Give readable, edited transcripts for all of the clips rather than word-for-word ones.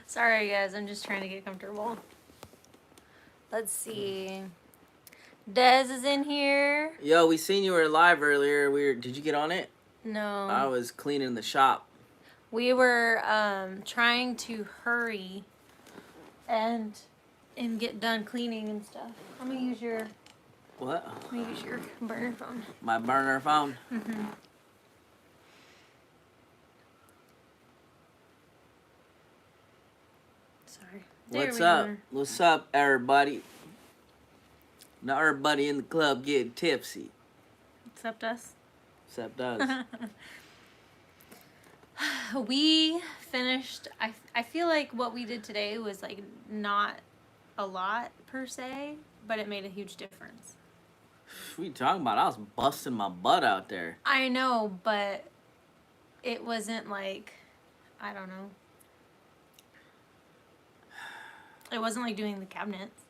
Sorry, guys. I'm just trying to get comfortable. Let's see. Dez is in here. Yo, we seen you were live earlier. Did you get on it? No. I was cleaning the shop. We were trying to hurry and get done cleaning and stuff. I'm gonna use your. What? I'm gonna use your burner phone. My burner phone. Mm-hmm. Sorry. What's up? What's up, everybody? Not everybody in the club getting tipsy. Except us. Except us. We finished. I feel like what we did today was like not a lot per se, but it made a huge difference. What are you talking about? I was busting my butt out there. I know, but it wasn't like, I don't know. It wasn't like doing the cabinets.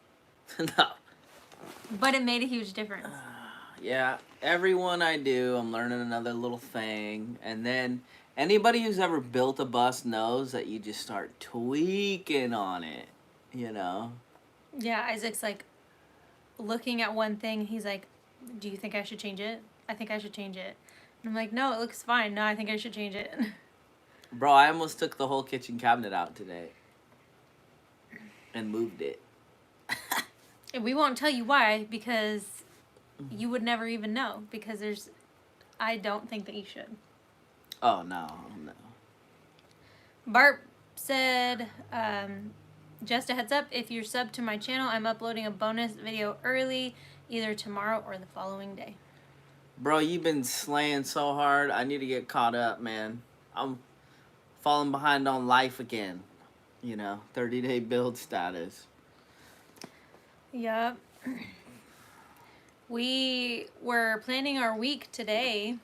No. But it made a huge difference. Yeah, every one I do, I'm learning another little thing. And then anybody who's ever built a bus knows that you just start tweaking on it, you know? Yeah, Isaac's like looking at one thing. He's like, do you think I should change it? I think I should change it. And I'm like, no, it looks fine. No, I think I should change it. Bro, I almost took the whole kitchen cabinet out today. And moved it. And we won't tell you why, because you would never even know. Because I don't think that you should. Oh, no. Bart said, just a heads up, if you're subbed to my channel, I'm uploading a bonus video early, either tomorrow or the following day. Bro, you've been slaying so hard. I need to get caught up, man. I'm falling behind on life again. 30-day build status. Yep. We were planning our week today,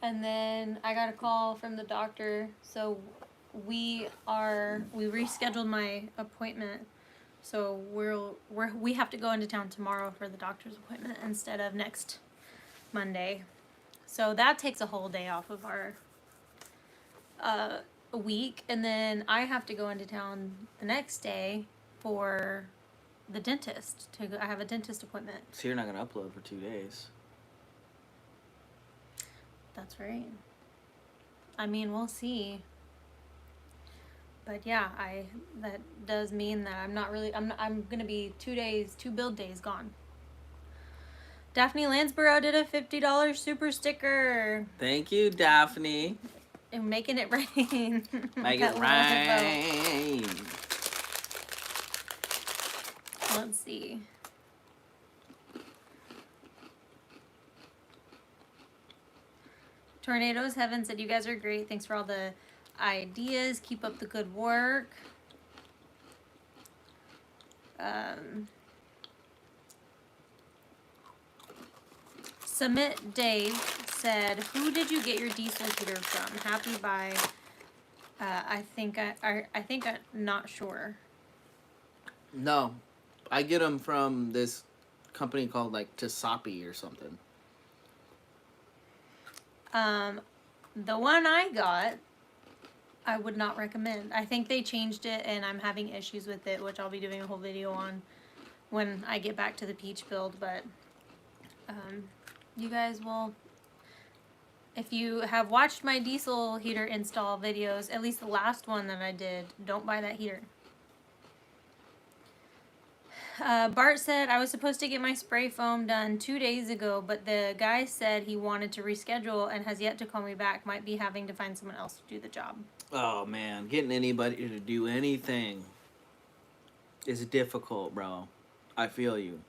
and then I got a call from the doctor, so we rescheduled my appointment, so we have to go into town tomorrow for the doctor's appointment instead of next Monday. So that takes a whole day off of our week, and then I have to go into town the next day for the dentist. I have a dentist appointment. So you're not going to upload for 2 days. That's right. I mean, we'll see. But yeah, that does mean that I'm going to be 2 build days gone. Daphne Lansborough did a $50 super sticker. Thank you, Daphne. And making it rain. Make it rain. Let's see. Tornadoes Heaven said, you guys are great. Thanks for all the ideas. Keep up the good work. Submit Dave said, who did you get your diesel heater from? Happy by, I think I'm not sure. No, I get them from this company called like Tasapi or something. The one I got, I would not recommend. I think they changed it and I'm having issues with it, which I'll be doing a whole video on when I get back to the peach build, but you guys will, if you have watched my diesel heater install videos, at least the last one that I did, don't buy that heater. Bart said, I was supposed to get my spray foam done 2 days ago, but the guy said he wanted to reschedule and has yet to call me back. Might be having to find someone else to do the job. Oh, man. Getting anybody to do anything is difficult, bro. I feel you.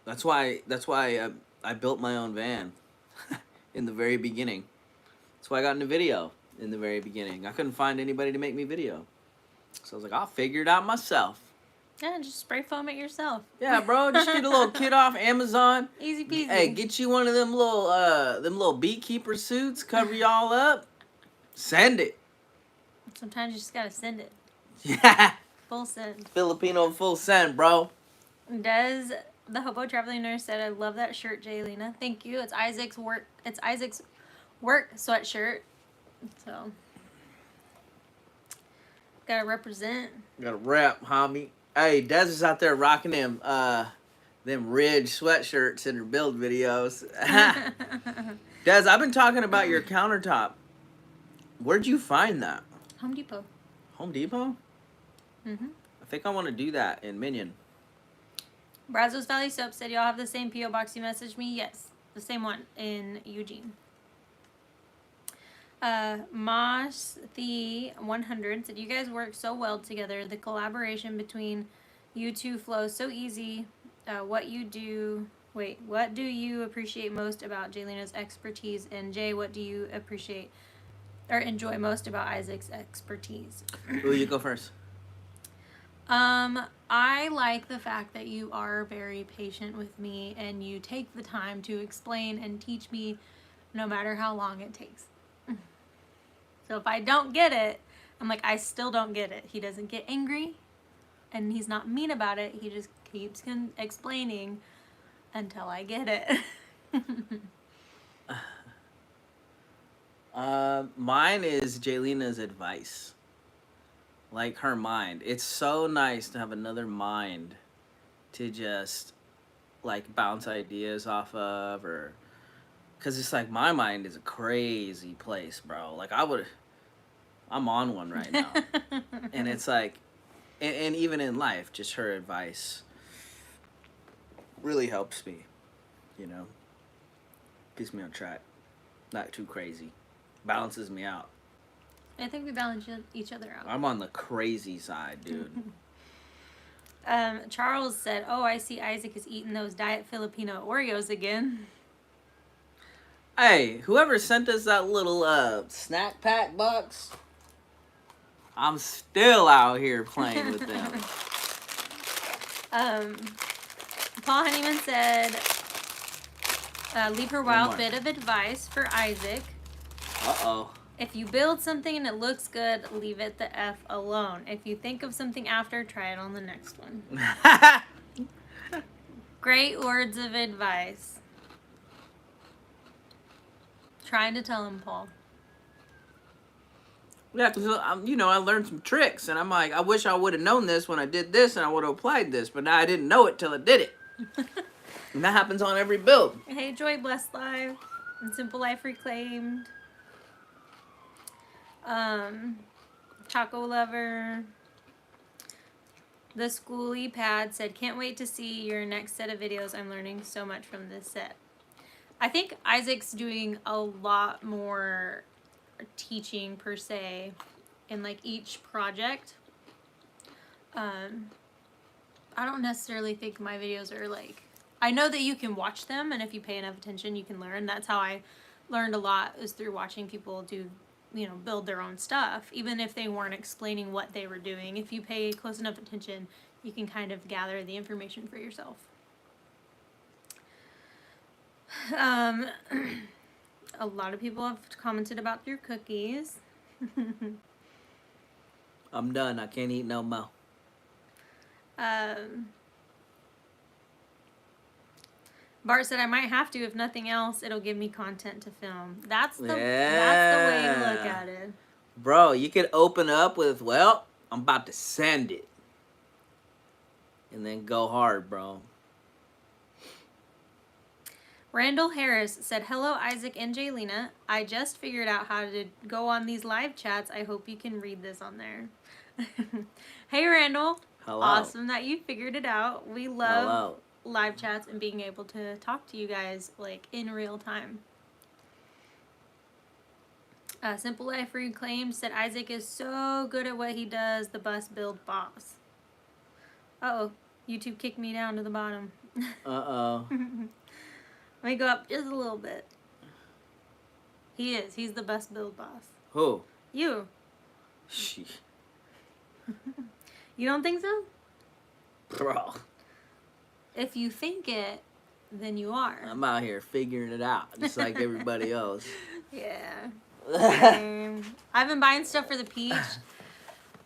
That's why I built my own van in the very beginning. That's why I got into video in the very beginning. I couldn't find anybody to make me video. So I was like, I'll figure it out myself. Yeah, just spray foam it yourself. Yeah, bro. Just get a little kit off Amazon. Easy peasy. Hey, get you one of them little beekeeper suits, cover y'all up. Send it. Sometimes you just gotta send it. Yeah. Full send. Filipino full send, bro. The Hobo Traveling Nurse said, I love that shirt, Jaylena. Thank you. It's Isaac's work. It's Isaac's work sweatshirt. So, gotta represent. Got a rep, homie. Hey, Des is out there rocking them Ridge sweatshirts in her build videos. Des, I've been talking about your countertop. Where'd you find that? Home Depot. Home Depot? Mm-hmm. I think I want to do that in Minion. Brazos Valley Soap said, y'all have the same P.O. box you messaged me? Yes, the same one in Eugene. Moss the 100 said, you guys work so well together. The collaboration between you two flows so easy. What do you appreciate most about Jaylena's expertise? And Jay, what do you appreciate or enjoy most about Isaac's expertise? Ooh, you go first. I like the fact that you are very patient with me and you take the time to explain and teach me no matter how long it takes. So if I don't get it, I'm like, I still don't get it. He doesn't get angry and he's not mean about it. He just keeps explaining until I get it. Mine is Jaylena's advice. Like her mind. It's so nice to have another mind to just like bounce ideas off of, or because it's like my mind is a crazy place, bro. Like I'm on one right now. And it's like, and even in life, just her advice really helps me, you know, keeps me on track, not too crazy, balances me out. I think we balance each other out. I'm on the crazy side, dude. Charles said, oh, I see Isaac is eating those Diet Filipino Oreos again. Hey, whoever sent us that little snack pack box, I'm still out here playing with them. Paul Honeyman said, leave her wild bit of advice for Isaac. Uh-oh. If you build something and it looks good, leave it the F alone. If you think of something after, try it on the next one. Great words of advice. Trying to tell him, Paul. Yeah, because, I learned some tricks, and I'm like, I wish I would have known this when I did this, and I would have applied this, but now I didn't know it till I did it. And that happens on every build. Hey, Joy Blessed Live and Simple Life Reclaimed. Choco Lover. The Schoolie Pad said, can't wait to see your next set of videos. I'm learning so much from this set. I think Isaac's doing a lot more teaching per se in like each project. I don't necessarily think my videos are like, I know that you can watch them and if you pay enough attention you can learn. That's how I learned a lot, is through watching people build their own stuff, even if they weren't explaining what they were doing. If you pay close enough attention, you can kind of gather the information for yourself. A lot of people have commented about your cookies. I'm done. I can't eat no more. Bart said, I might have to. If nothing else, it'll give me content to film. That's the way to look at it. Bro, you could open up with, well, I'm about to send it. And then go hard, bro. Randall Harris said, hello, Isaac and Jaylena. I just figured out how to go on these live chats. I hope you can read this on there. Hey, Randall. Hello. Awesome that you figured it out. We love live chats and being able to talk to you guys like in real time. Simple Life Reclaimed said, Isaac is so good at what he does, the bus build boss. Uh-oh. YouTube kicked me down to the bottom. Uh-oh. Let me go up just a little bit. He is. He's the best build boss. Who? You. Sheesh. You don't think so? Bro. If you think it, then you are. I'm out here figuring it out, just like everybody else. Yeah. I've been buying stuff for the peach.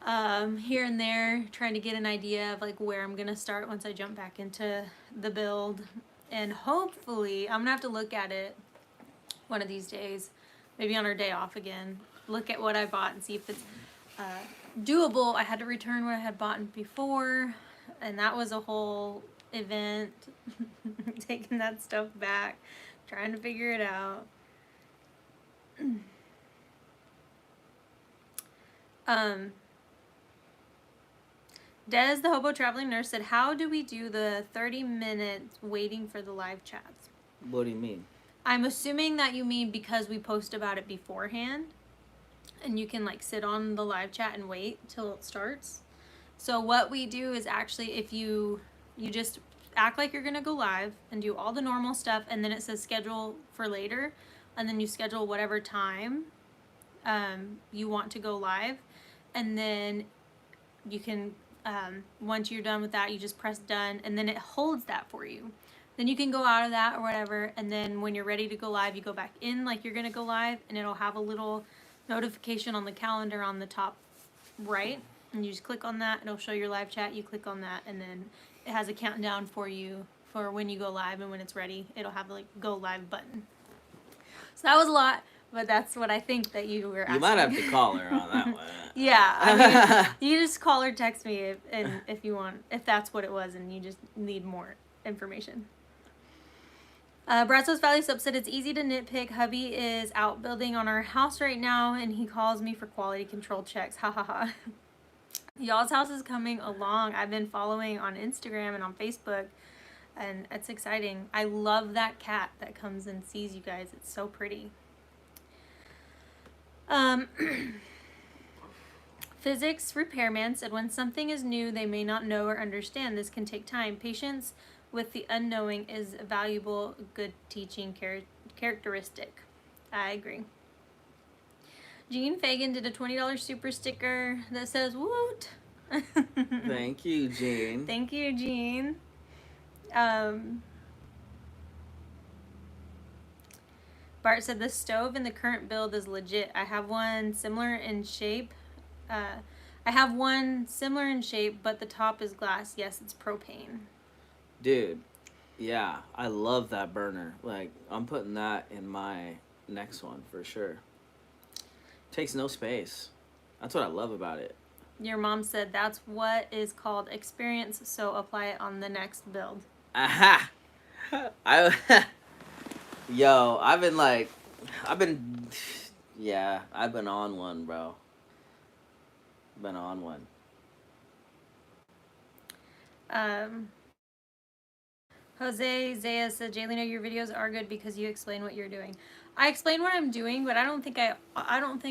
Here and there, trying to get an idea of like where I'm gonna start once I jump back into the build. And hopefully, I'm gonna have to look at it one of these days. maybe on our day off again, look at what I bought and see if it's doable. I had to return what I had bought before, and that was a whole event. Taking that stuff back, trying to figure it out. Des, the hobo traveling nurse, said, how do we do the 30 minutes waiting for the live chats? What do you mean? I'm assuming that you mean because we post about it beforehand and you can like sit on the live chat and wait till it starts. So what we do is actually, if you just act like you're gonna go live and do all the normal stuff, and then it says schedule for later, and then you schedule whatever time you want to go live, and then you can once you're done with that, you just press done, and then it holds that for you. Then you can go out of that or whatever, and then when you're ready to go live, you go back in like you're gonna go live, and it'll have a little notification on the calendar on the top right, and you just click on that. It'll show your live chat. You click on that, and then it has a countdown for you for when you go live, and when it's ready, it'll have the like go live button. So that was a lot, but that's what I think that you were asking. You might have to call her on that one. Yeah, I mean, you just call or text me if you want, if that's what it was, and you just need more information. Brazos Valley Soap said, it's easy to nitpick. Hubby is out building on our house right now, and he calls me for quality control checks. Ha ha ha. Y'all's house is coming along. I've been following on Instagram and on Facebook, and it's exciting. I love that cat that comes and sees you guys. It's so pretty. Physics repairman said, when something is new, they may not know or understand. This can take time. Patience with the unknowing is a valuable, good teaching characteristic. I agree. Jean Fagan did a $20 super sticker that says, woot. Thank you, Jean. Thank you, Jean. Bart said, the stove in the current build is legit. I have one similar in shape. But the top is glass. Yes, it's propane. Dude, yeah, I love that burner. Like, I'm putting that in my next one for sure. Takes no space. That's what I love about it. Your mom said that's what is called experience, so apply it on the next build. Aha! Yo, I've been on one, bro. Been on one. Jose Zaya said, Jaylena, your videos are good because you explain what you're doing. I explain what I'm doing, but I don't think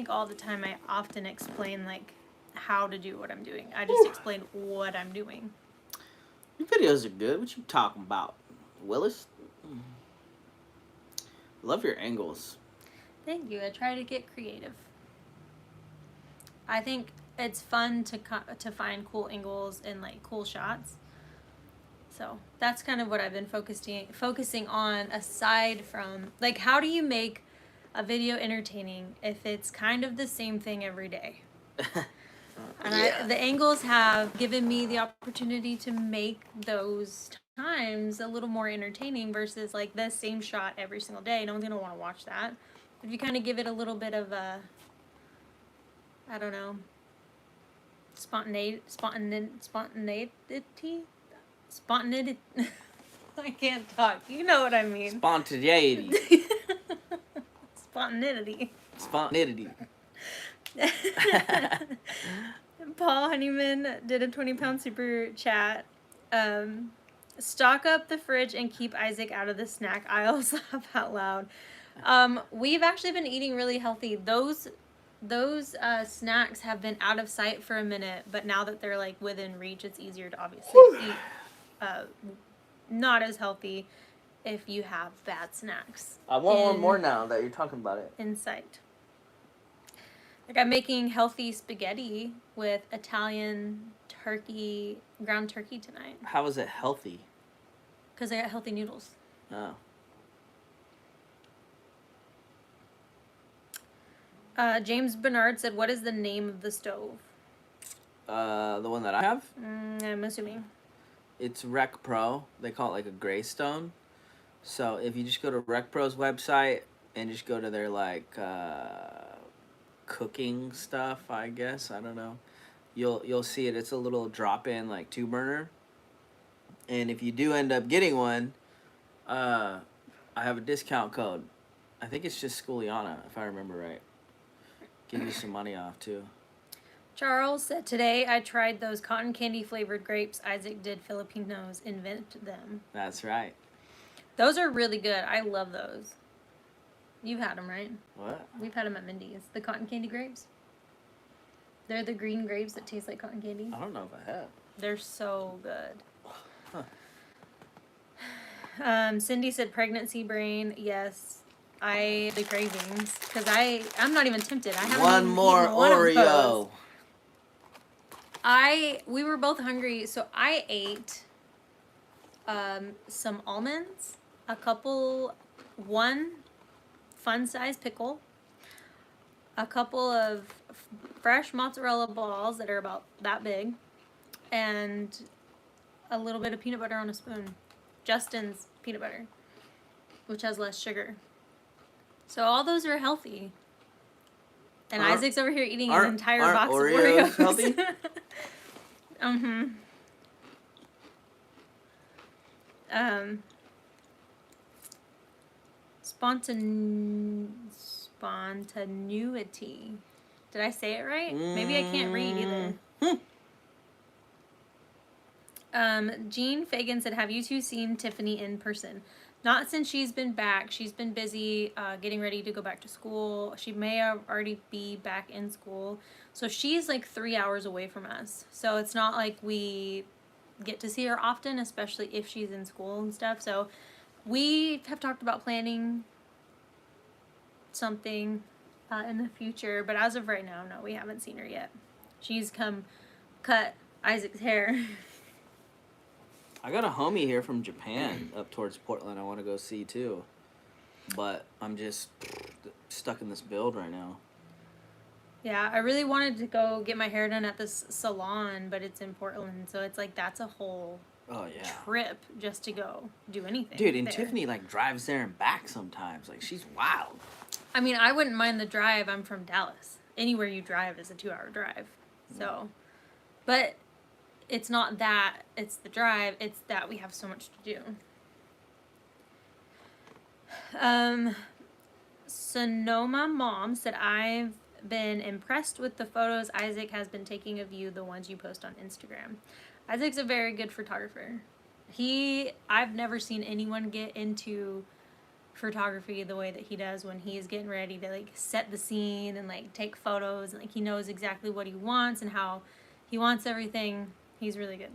all the time I often explain like how to do what I'm doing. I just explain what I'm doing. Your videos are good. What you talking about, Willis? Love your angles. Thank you. I try to get creative. I think it's fun to find cool angles and like cool shots. So that's kind of what I've been focusing on, aside from like, how do you make a video entertaining if it's kind of the same thing every day? And yeah. The angles have given me the opportunity to make those times a little more entertaining versus like the same shot every single day. No one's gonna want to watch that. If you kind of give it a little bit of a, I don't know, spontaneity. I can't talk. You know what I mean. Spontaneity. Spontaneity. Spontaneity. Paul Honeyman did a 20-pound super chat. Stock up the fridge and keep Isaac out of the snack aisles. Laugh out loud. We've actually been eating really healthy. Those snacks have been out of sight for a minute, but now that they're like within reach, it's easier to obviously eat. Not as healthy if you have bad snacks. I want one more now that you're talking about it. In sight. Like, I'm making healthy spaghetti with Italian ground turkey tonight. How is it healthy? Because I got healthy noodles. Oh. James Bernard said, what is the name of the stove? The one that I have? I'm assuming. It's Rec Pro. They call it like a gray stone. So if you just go to Rec Pro's website, and just go to their like cooking stuff, I guess. I don't know. You'll see it. It's a little drop-in like 2 burner. And if you do end up getting one, I have a discount code. I think it's just Schooliana, if I remember right. Give you some money off too. Charles said, today I tried those cotton candy flavored grapes. Isaac did Filipinos invent them. That's right. Those are really good. I love those. You've had them, right? What? We've had them at Mindy's. The cotton candy grapes. They're the green grapes that taste like cotton candy. I don't know if I have. They're so good. Huh. Cindy said pregnancy brain. Yes. The cravings. Because I'm not even tempted. I haven't One even more eaten one of Oreo. those. We were both hungry, so I ate some almonds, one fun-sized pickle, a couple of fresh mozzarella balls that are about that big, and a little bit of peanut butter on a spoon. Justin's peanut butter, which has less sugar. So all those are healthy. And Isaac's over here eating an entire box of Oreos. Healthy? Spontaneity. Did I say it right? Maybe I can't read either. Jean Fagan said, have you two seen Tiffany in person? Not since she's been back. She's been busy getting ready to go back to school. She may already be back in school. So she's like 3 hours away from us. So it's not like we get to see her often, especially if she's in school and stuff. So we have talked about planning something in the future. But as of right now, no, we haven't seen her yet. She's come cut Isaac's hair. I got a homie here from Japan up towards Portland I want to go see too. But I'm just stuck in this build right now. Yeah, I really wanted to go get my hair done at this salon, but it's in Portland. So it's like that's a whole trip just to go do anything. Dude, and Tiffany like drives there and back sometimes. Like she's wild. I mean, I wouldn't mind the drive. I'm from Dallas. Anywhere you drive is a 2-hour drive. So, but it's not that, it's the drive, it's that we have so much to do. Sonoma Mom said, I've been impressed with the photos Isaac has been taking of you, the ones you post on Instagram. Isaac's a very good photographer. I've never seen anyone get into photography the way that he does when he's getting ready to like set the scene and like take photos, and like he knows exactly what he wants and how he wants everything. He's really good.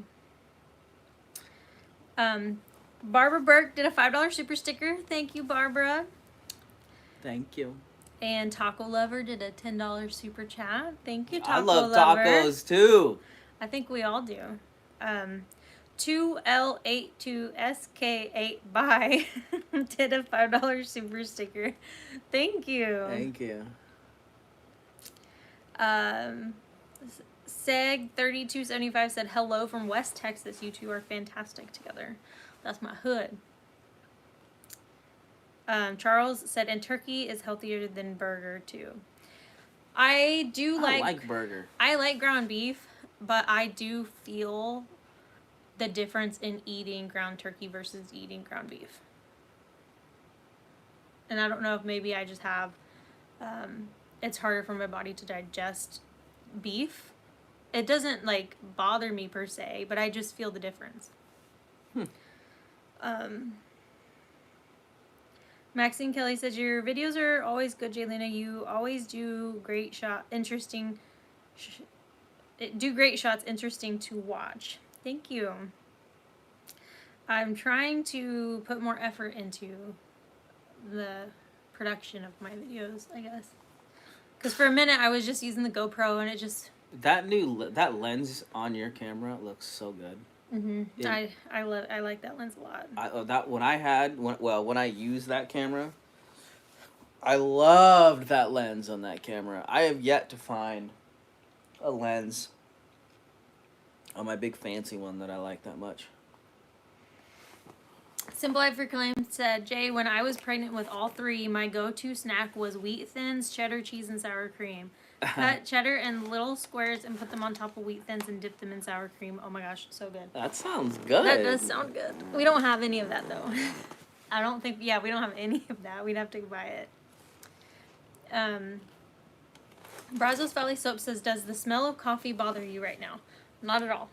Barbara Burke did a $5 super sticker. Thank you, Barbara. Thank you. And Taco Lover did a $10 super chat. Thank you, Taco I love Lover. tacos too. I think we all do. 2L82SK8 Bye did a $5 super sticker. Thank you. Thank you. Seg3275 said, hello from West Texas. You two are fantastic together. That's my hood. Charles said, and turkey is healthier than burger too. I like burger. I like ground beef, but I do feel the difference in eating ground turkey versus eating ground beef. And I don't know if maybe I just have, it's harder for my body to digest beef. It doesn't like bother me per se, but I just feel the difference. Maxine Kelly says, your videos are always good, Jaylena. You always do great great shots, interesting to watch. Thank you. I'm trying to put more effort into the production of my videos, I guess. Because for a minute I was just using the GoPro and it just... That lens on your camera looks so good. I like that lens a lot. When I used that camera, I loved that lens on that camera. I have yet to find a lens on my big fancy one that I like that much. Simple Life Reclaimed said, Jay, when I was pregnant with all three, my go-to snack was wheat thins, cheddar cheese, and sour cream. Cut cheddar in little squares and put them on top of wheat thins and dip them in sour cream. Oh my gosh, so good. That sounds good. That does sound good. We don't have any of that though. I don't think, we don't have any of that. We'd have to buy it. Brazos Valley Soap says, does the smell of coffee bother you right now? Not at all.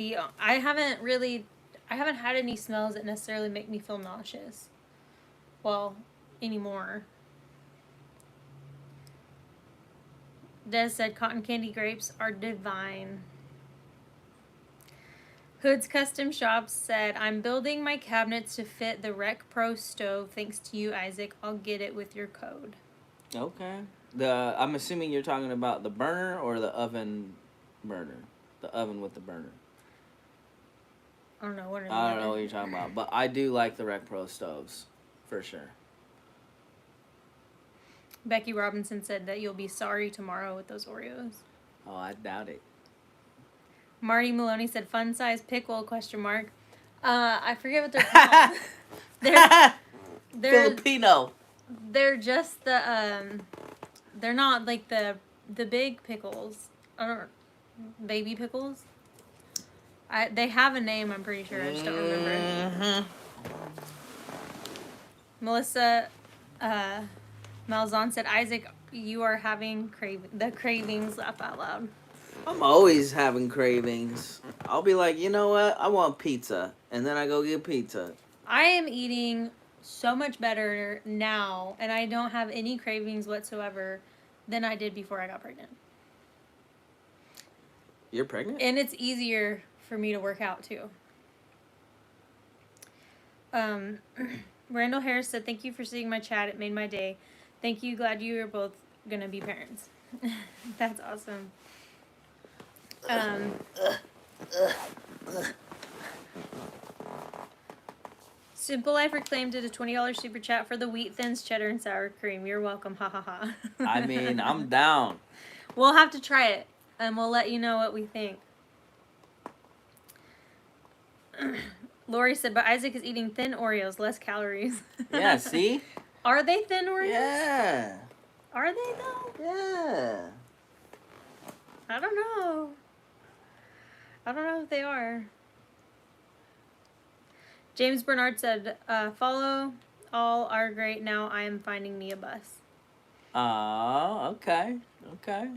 I haven't had any smells that necessarily make me feel nauseous. Well, anymore. Des said cotton candy grapes are divine. Hood's Custom Shops said, I'm building my cabinets to fit the Rec Pro stove. Thanks to you, Isaac. I'll get it with your code. Okay. I'm assuming you're talking about the burner or the oven burner? The oven with the burner. I don't know. I don't know what you're talking about. But I do like the Rec Pro stoves. For sure. Becky Robinson said that you'll be sorry tomorrow with those Oreos. Oh, I doubt it. Marty Maloney said, fun size pickle, ? I forget what they're called. they're Filipino. They're just the, they're not like the big pickles. Baby pickles? They have a name, I'm pretty sure. I just don't remember. Mm-hmm. Melissa Malzahn said, Isaac, you are having the cravings. Laugh out loud. I'm always having cravings. I'll be like, you know what? I want pizza. And then I go get pizza. I am eating so much better now, and I don't have any cravings whatsoever than I did before I got pregnant. You're pregnant? And it's easier for me to work out, too. Randall Harris said, thank you for seeing my chat. It made my day. Thank you. Glad you are both going to be parents. That's awesome. Simple Life Reclaimed did a $20 super chat for the wheat thins, cheddar, and sour cream. You're welcome. Ha ha ha. I mean, I'm down. We'll have to try it, and we'll let you know what we think. Lori said, but Isaac is eating thin Oreos, less calories. Yeah, see? Are they thin Oreos? Yeah. Are they, though? Yeah. I don't know. I don't know if they are. James Bernard said, follow all are great. Now I am finding me a bus. Oh, okay. Okay.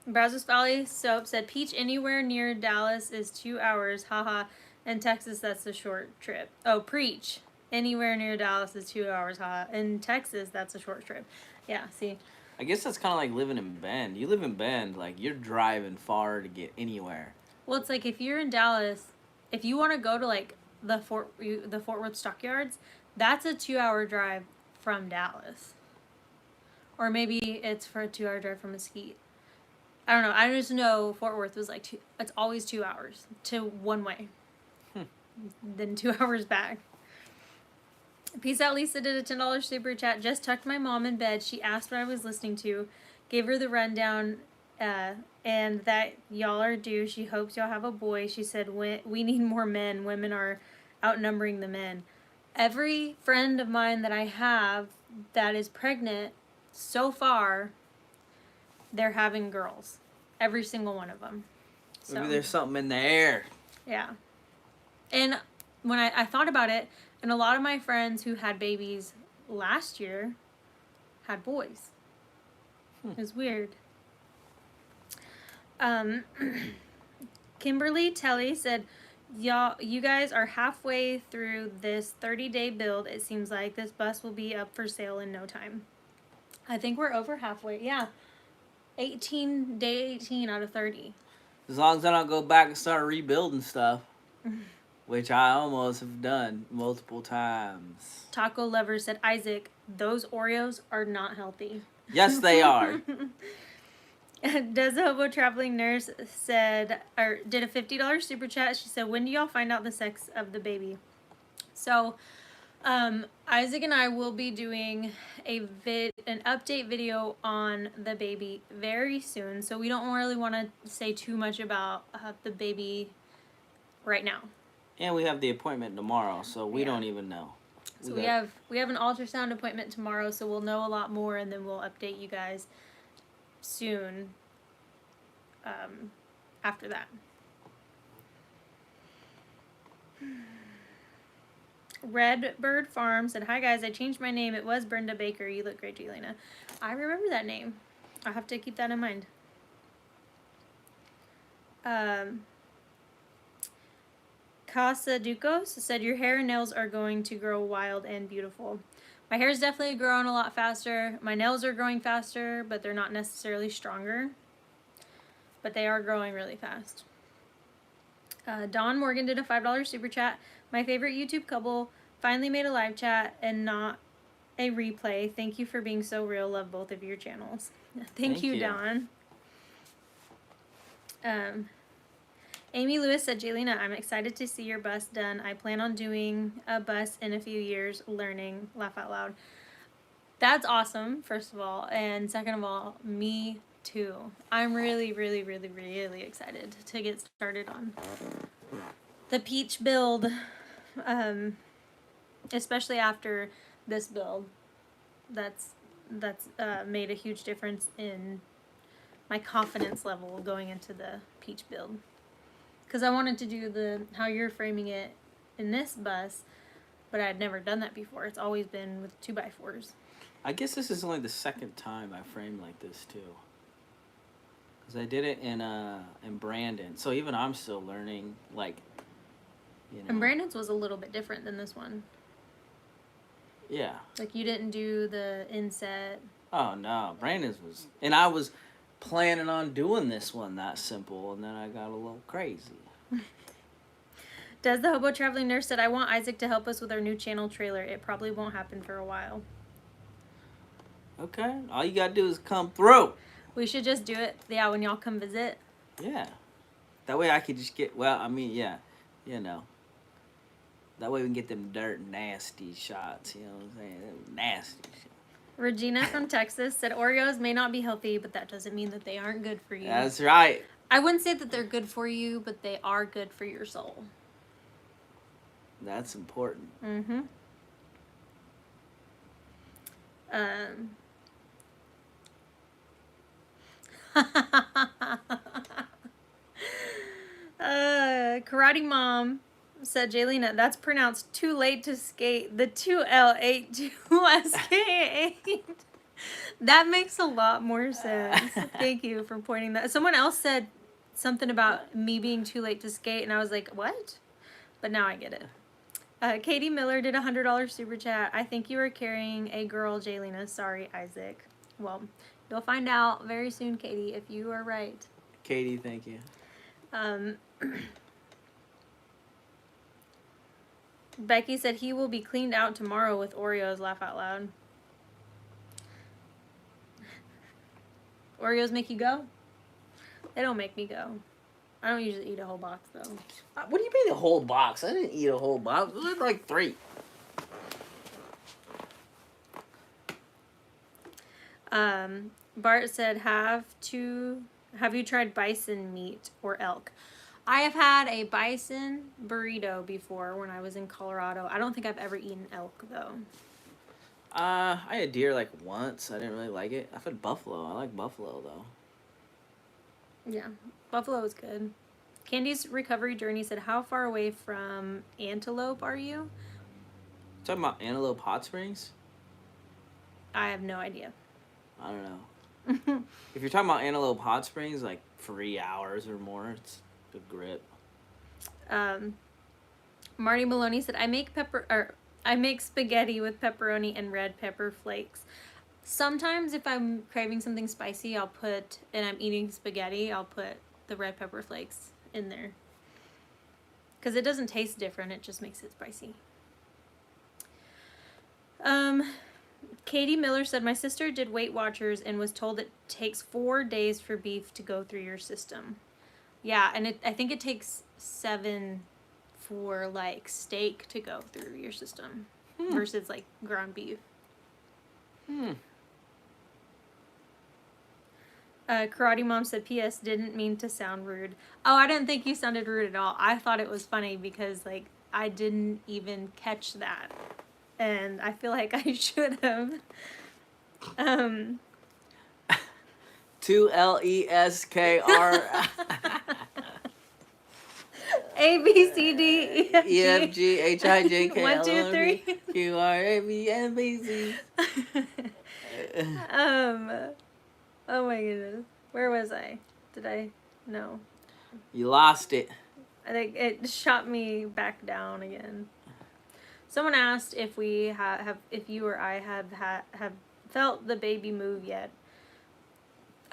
Brazos Valley Soap said, Peach, anywhere near Dallas is 2 hours. Haha. In Texas, that's a short trip. Oh, preach. Anywhere near Dallas is 2 hours. Haha. In Texas, that's a short trip. Yeah, see. I guess that's kind of like living in Bend. You live in Bend, like, you're driving far to get anywhere. Well, it's like if you're in Dallas, if you want to go to, like, the Fort Worth Stockyards, that's a 2-hour drive from Dallas. Or maybe it's for a 2-hour drive from Mesquite. I don't know. I just know Fort Worth was like it's always 2 hours to one way. Then 2 hours back. Peace out. Lisa did a $10 super chat. Just tucked my mom in bed. She asked what I was listening to. Gave her the rundown and that y'all are due. She hopes y'all have a boy. She said, we need more men. Women are outnumbering the men. Every friend of mine that I have that is pregnant, so far, they're having girls. Every single one of them. So, maybe there's something in the air. Yeah. And when I thought about it, and a lot of my friends who had babies last year had boys. It was weird. Kimberly Telly said, you guys are halfway through this 30-day build. It seems like this bus will be up for sale in no time. I think we're over halfway. Yeah. Day 18 out of 30. As long as I don't go back and start rebuilding stuff. Which I almost have done multiple times. Taco Lover said, Isaac, those Oreos are not healthy. Yes, they are. Does the Hobo Traveling Nurse said, or did a $50 super chat. She said, when do y'all find out the sex of the baby? So, Isaac and I will be doing an update video on the baby very soon, so we don't really want to say too much about the baby right now. And we have the appointment tomorrow, so we don't even know. So we have an ultrasound appointment tomorrow, so we'll know a lot more, and then we'll update you guys soon. After that. Redbird Farm said, "Hi guys, I changed my name. It was Brenda Baker. You look great, Jelena." I remember that name. I'll have to keep that in mind. Casa Ducos said, "Your hair and nails are going to grow wild and beautiful." My hair's definitely growing a lot faster. My nails are growing faster, but they're not necessarily stronger. But they are growing really fast. Don Morgan did a $5 super chat. "My favorite YouTube couple finally made a live chat and not a replay. Thank you for being so real. Love both of your channels." Thank you, Don. Amy Lewis said, "Jaylena, I'm excited to see your bus done. I plan on doing a bus in a few years, learning." Laugh out loud. That's awesome, first of all. And second of all, me too. I'm really, really, really, really excited to get started on the peach build, especially after this build. That's made a huge difference in my confidence level going into the peach build. Because I wanted to do how you're framing it in this bus, but I had never done that before. It's always been with 2x4s. I guess this is only the second time I framed like this too. Because I did it in Brandon, so even I'm still learning. Like, you know. And Brandon's was a little bit different than this one. Yeah. Like you didn't do the inset. Oh no, Brandon's was, and I was planning on doing this one that simple, and then I got a little crazy. Does the Hobo Traveling Nurse said, "I want Isaac to help us with our new channel trailer. It probably won't happen for a while." Okay, all you gotta do is come through. We should just do it, yeah, when y'all come visit. Yeah, that way I could just get, well, I mean, yeah, you know. That way we can get them dirt nasty shots, you know what I'm saying? Them nasty shots. Regina from Texas said, "Oreos may not be healthy, but that doesn't mean that they aren't good for you." That's right. I wouldn't say that they're good for you, but they are good for your soul. That's important. Mm-hmm. Karate Mom said, "Jaylena, that's pronounced too late to skate. The 2L8 2SK8. That makes a lot more sense. Thank you for pointing that. Someone else said something about me being too late to skate, and I was like, what? But now I get it. Katie Miller did a $100 super chat. "I think you are carrying a girl, Jaylena. Sorry, Isaac." Well, you'll find out very soon, Katie, if you are right. Katie, thank you. Becky said, "He will be cleaned out tomorrow with Oreos." Laugh out loud. Oreos make you go? They don't make me go. I don't usually eat a whole box, though. What do you mean a whole box? I didn't eat a whole box. It was like 3. Bart said, have you tried bison meat or elk?" I have had a bison burrito before when I was in Colorado. I don't think I've ever eaten elk, though. I had deer like once. I didn't really like it. I've had buffalo. I like buffalo, though. Yeah, buffalo is good. Candy's Recovery Journey said, "How far away from Antelope are you?" Talking about Antelope Hot Springs? I have no idea. I don't know. If you're talking about Antelope Hot Springs, like 3 hours or more, it's a grip. Marty Maloney said, I make spaghetti with pepperoni and red pepper flakes. Sometimes if I'm craving something spicy, and I'm eating spaghetti, I'll put the red pepper flakes in there. Because it doesn't taste different, it just makes it spicy. Katie Miller said, "My sister did Weight Watchers and was told it takes 4 days for beef to go through your system." Yeah, and I think it takes 7 for like steak to go through your system. versus like ground beef. Karate Mom said, P.S. didn't mean to sound rude. Oh, I didn't think you sounded rude at all. I thought it was funny because, like, I didn't even catch that. And I feel like I should have. 2LESKR. A, B, C, D, E, F, G, H, I, J, K, 1, 2, L, M, N, 3. Q, R, A, B, N, B, C. Oh my goodness. Where was I? Did I? No. You lost it. I think it shot me back down again. Someone asked if we if you or I have felt the baby move yet.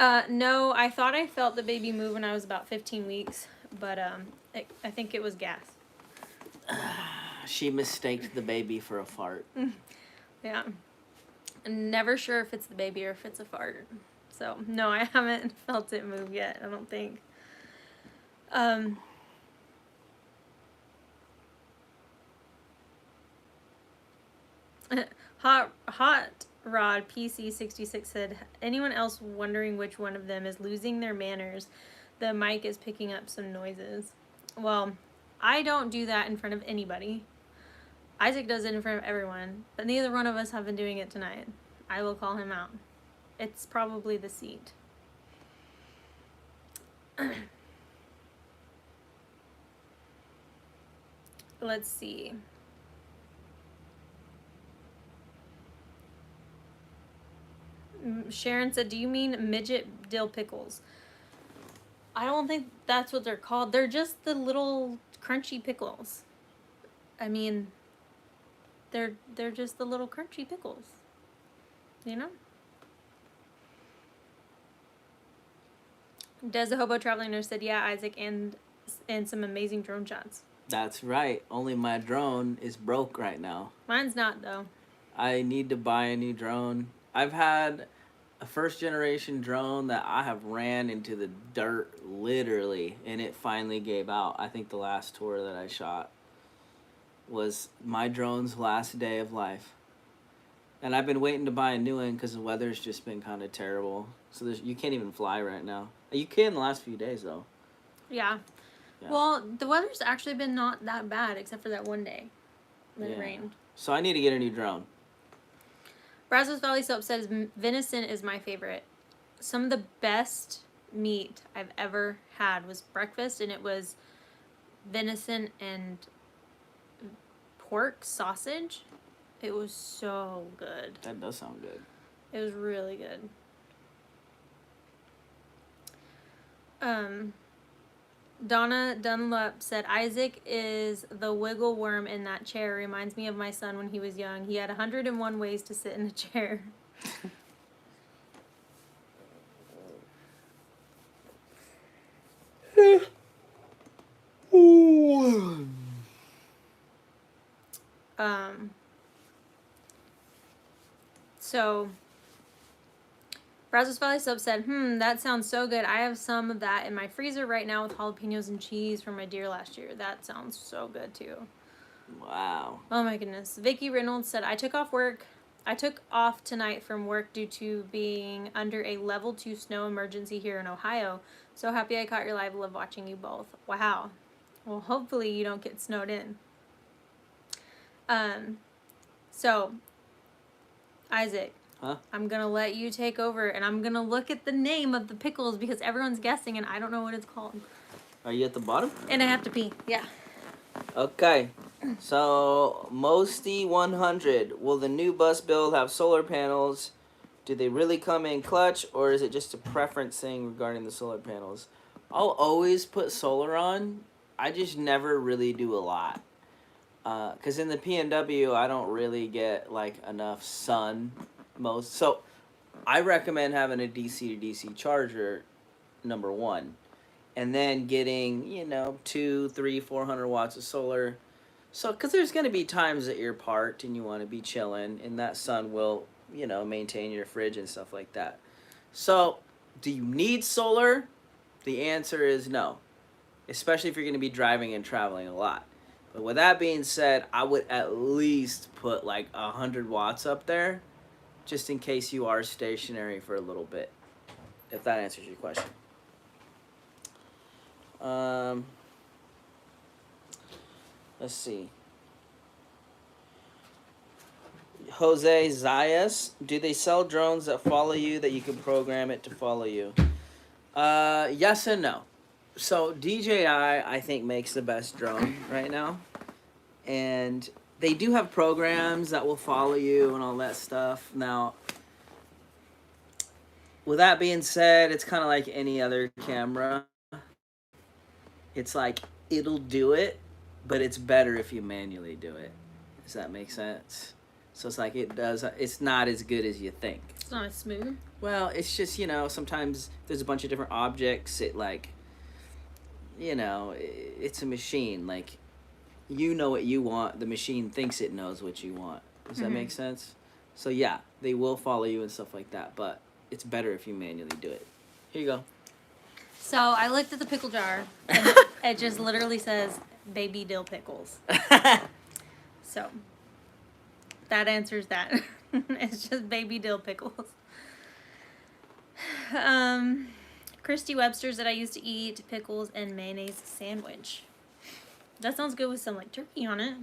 No, I thought I felt the baby move when I was about 15 weeks, but I think it was gas. She mistaked the baby for a fart. Yeah. I'm never sure if it's the baby or if it's a fart. So, no, I haven't felt it move yet, I don't think. Hot Rod PC66 said, anyone else wondering which one of them is losing their manners? The mic is picking up some noises. Well, I don't do that in front of anybody. Isaac does it in front of everyone, but neither one of us have been doing it tonight. I will call him out. It's probably the seat. Let's see. Sharon said, do you mean midget dill pickles? I don't think that's what they're called. They're just the little crunchy pickles. I mean, they're just the little crunchy pickles. You know? Des the Hobo Traveling Nurse said, yeah, Isaac, and some amazing drone shots. That's right. Only my drone is broke right now. Mine's not, though. I need to buy a new drone. I've had a first generation drone that I have ran into the dirt, literally, and it finally gave out. I think the last tour that I shot was my drone's last day of life. And I've been waiting to buy a new one because the weather's just been kind of terrible. So you can't even fly right now. You can the last few days, though. Yeah. Well, the weather's actually been not that bad, except for that one day when it rained. So I need to get a new drone. Brazos Valley Soap says, venison is my favorite. Some of the best meat I've ever had was breakfast, and it was venison and pork sausage. It was so good. That does sound good. It was really good. Donna Dunlap said, Isaac is the wiggle worm in that chair. Reminds me of my son when he was young. He had 101 ways to sit in a chair. So Brazos Valley Sub said, that sounds so good. I have some of that in my freezer right now with jalapenos and cheese from my deer last year. That sounds so good too. Wow. Oh my goodness. Vicky Reynolds said, I took off tonight from work due to being under a level 2 snow emergency here in Ohio. So happy I caught your live. Love watching you both. Wow. Well, hopefully you don't get snowed in. So Isaac, I'm going to let you take over, and I'm going to look at the name of the pickles because everyone's guessing, and I don't know what it's called. Are you at the bottom? And I have to pee. Yeah. Okay. So, Mosty 100. Will the new bus build have solar panels? Do they really come in clutch, or is it just a preference thing regarding the solar panels? I'll always put solar on. I just never really do a lot. Because in the PNW, I don't really get, like, enough sun most. So, I recommend having a DC to DC charger, number one. And then getting, 200, 300, 400 watts of solar. So, because there's going to be times that you're parked and you want to be chilling, and that sun will, maintain your fridge and stuff like that. So, do you need solar? The answer is no. Especially if you're going to be driving and traveling a lot. But with that being said, I would at least put like 100 watts up there, just in case you are stationary for a little bit. If that answers your question. Let's see. Jose Zayas, do they sell drones that follow you that you can program it to follow you? Yes and no. So DJI, I think, makes the best drone right now. And they do have programs that will follow you and all that stuff. Now, with that being said, it's kind of like any other camera. It's like, it'll do it, but it's better if you manually do it. Does that make sense? So it's like it's not as good as you think. It's not as smooth. Well, it's just, sometimes there's a bunch of different objects. It like, it's a machine. Like, you know what you want. The machine thinks it knows what you want. Does that make sense? So yeah, they will follow you and stuff like that, but it's better if you manually do it. Here you go. So I looked at the pickle jar, and it just literally says baby dill pickles. So that answers that. It's just baby dill pickles. Christy Webster's that I used to eat pickles and mayonnaise sandwich. That sounds good with some like turkey on it.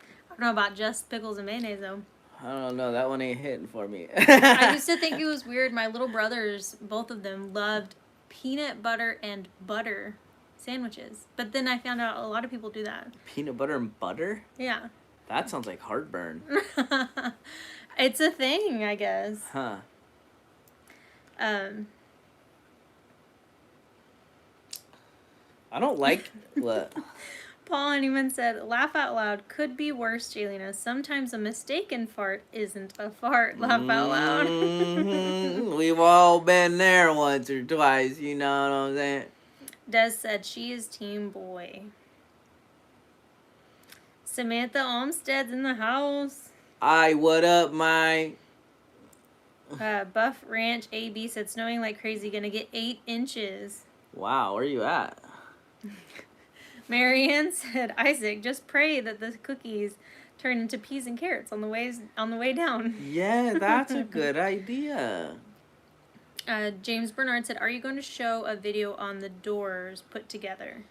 I don't know about just pickles and mayonnaise though. I don't know. That one ain't hitting for me. I used to think it was weird. My little brothers, both of them, loved peanut butter and butter sandwiches. But then I found out a lot of people do that. Peanut butter and butter? Yeah. That sounds like heartburn. It's a thing, I guess. Huh. I don't like what. Paul Honeyman said, laugh out loud could be worse, Jaylena. Sometimes a mistaken fart isn't a fart. Laugh out loud. We've all been there once or twice, you know what I'm saying? Des said she is team boy. Samantha Olmstead's in the house. What up, my? Buff Ranch AB said, snowing like crazy, gonna get 8 inches. Wow, where you at? Marianne said, Isaac, just pray that the cookies turn into peas and carrots on the way down. Yeah, that's a good idea. James Bernard said, are you going to show a video on the doors put together?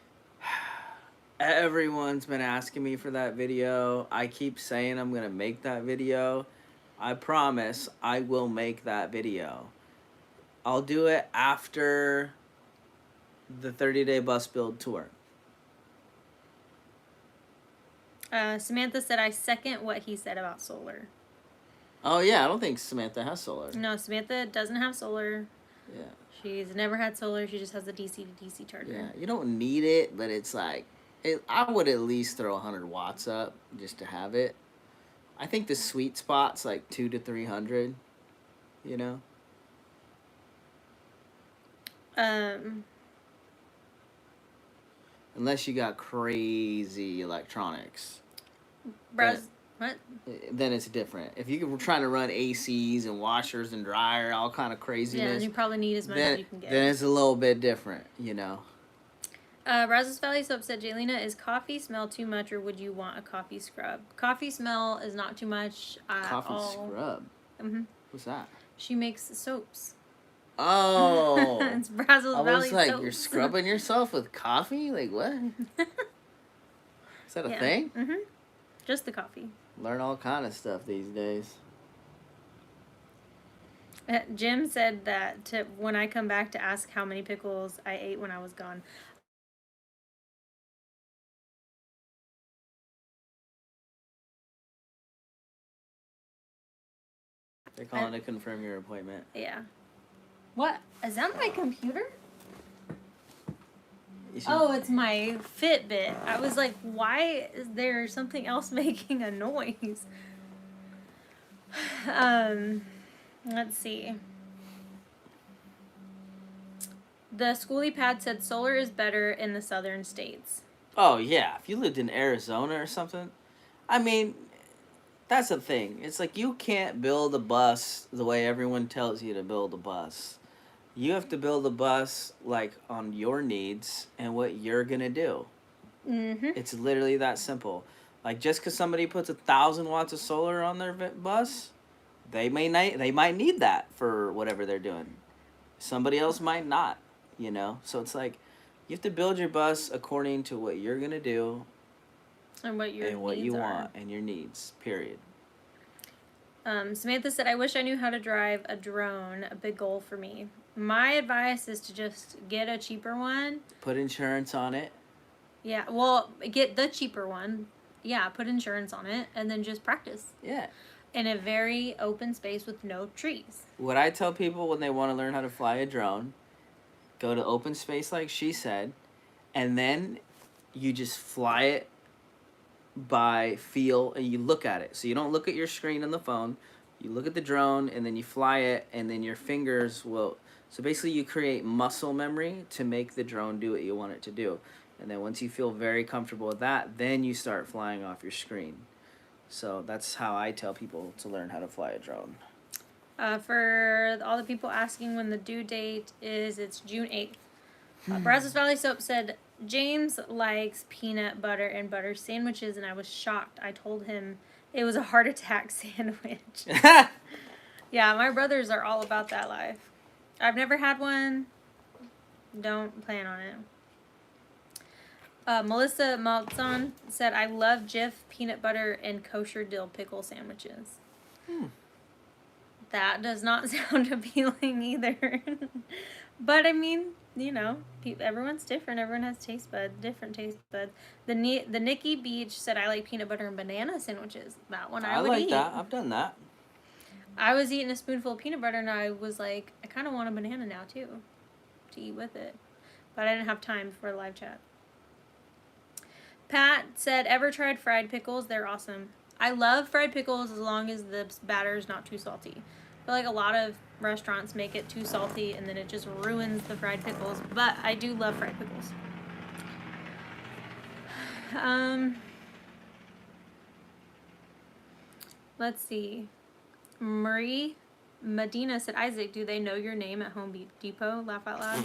Everyone's been asking me for that video. I keep saying I'm going to make that video. I promise I will make that video. I'll do it after the 30-day bus build tour. Samantha said, I second what he said about solar. Oh, yeah. I don't think Samantha has solar. No, Samantha doesn't have solar. Yeah. She's never had solar. She just has the DC to DC charger. Yeah. You don't need it, but it's like, I would at least throw 100 watts up just to have it. I think the sweet spot's like 200 to 300, you know? Unless you got crazy electronics. What? Then it's different. If you're trying to run ACs and washers and dryer, all kind of craziness. Yeah, then you probably need as much as you can get. Then it's a little bit different, you know. Brazos Valley Soap said, Jaylena, is coffee smell too much or would you want a coffee scrub? Coffee smell is not too much at all. Coffee scrub? Mm-hmm. What's that? She makes soaps. Oh. It's Brazos Valley I was like, soaps. you're scrubbing yourself with coffee? Like, what? Is that a thing? Mm-hmm. Just the coffee. Learn all kind of stuff these days. Jim said that when I come back to ask how many pickles I ate when I was gone. They're calling to confirm your appointment. Yeah. What? Is that my computer? Oh, it's my Fitbit. I was like, why is there something else making a noise? Let's see. The Schoolie Pad said solar is better in the southern states. Oh, yeah. If you lived in Arizona or something, I mean, that's the thing. It's like you can't build a bus the way everyone tells you to build a bus. You have to build a bus, like, on your needs and what you're going to do. Mm-hmm. It's literally that simple. Like just because somebody puts 1,000 watts of solar on their bus, they might need that for whatever they're doing. Somebody else might not, you know. So it's like you have to build your bus according to what you're gonna do And what your and what needs you are. want and your needs. Period. Samantha said, I wish I knew how to drive a drone, a big goal for me. My advice is to just get a cheaper one. Put insurance on it. Yeah, well, get the cheaper one. Yeah, put insurance on it and then just practice. Yeah. In a very open space with no trees. What I tell people when they want to learn how to fly a drone, go to open space like she said, and then you just fly it by feel and you look at it. So you don't look at your screen on the phone. You look at the drone and then you fly it and then your fingers will... So basically you create muscle memory to make the drone do what you want it to do. And then once you feel very comfortable with that, then you start flying off your screen. So that's how I tell people to learn how to fly a drone. For all the people asking when the due date is, it's June 8th. Brazos Valley Soap said, James likes peanut butter and butter sandwiches, and I was shocked. I told him it was a heart attack sandwich. Yeah, my brothers are all about that life. I've never had one. Don't plan on it. Melissa Maltzon said, I love Jif peanut butter and kosher dill pickle sandwiches. That does not sound appealing either. But I mean, you know, everyone's different. Everyone has different taste buds. The Nikki Beach said, I like peanut butter and banana sandwiches. That one I would like eat. that. I've done that. I was eating a spoonful of peanut butter and I was like, I kind of want a banana now too, to eat with it. But I didn't have time for a live chat. Pat said, ever tried fried pickles? They're awesome. I love fried pickles as long as the batter's not too salty. I feel like a lot of restaurants make it too salty and then it just ruins the fried pickles. But I do love fried pickles. Let's see. Marie Medina said, Isaac, do they know your name at Home Depot? Laugh out loud.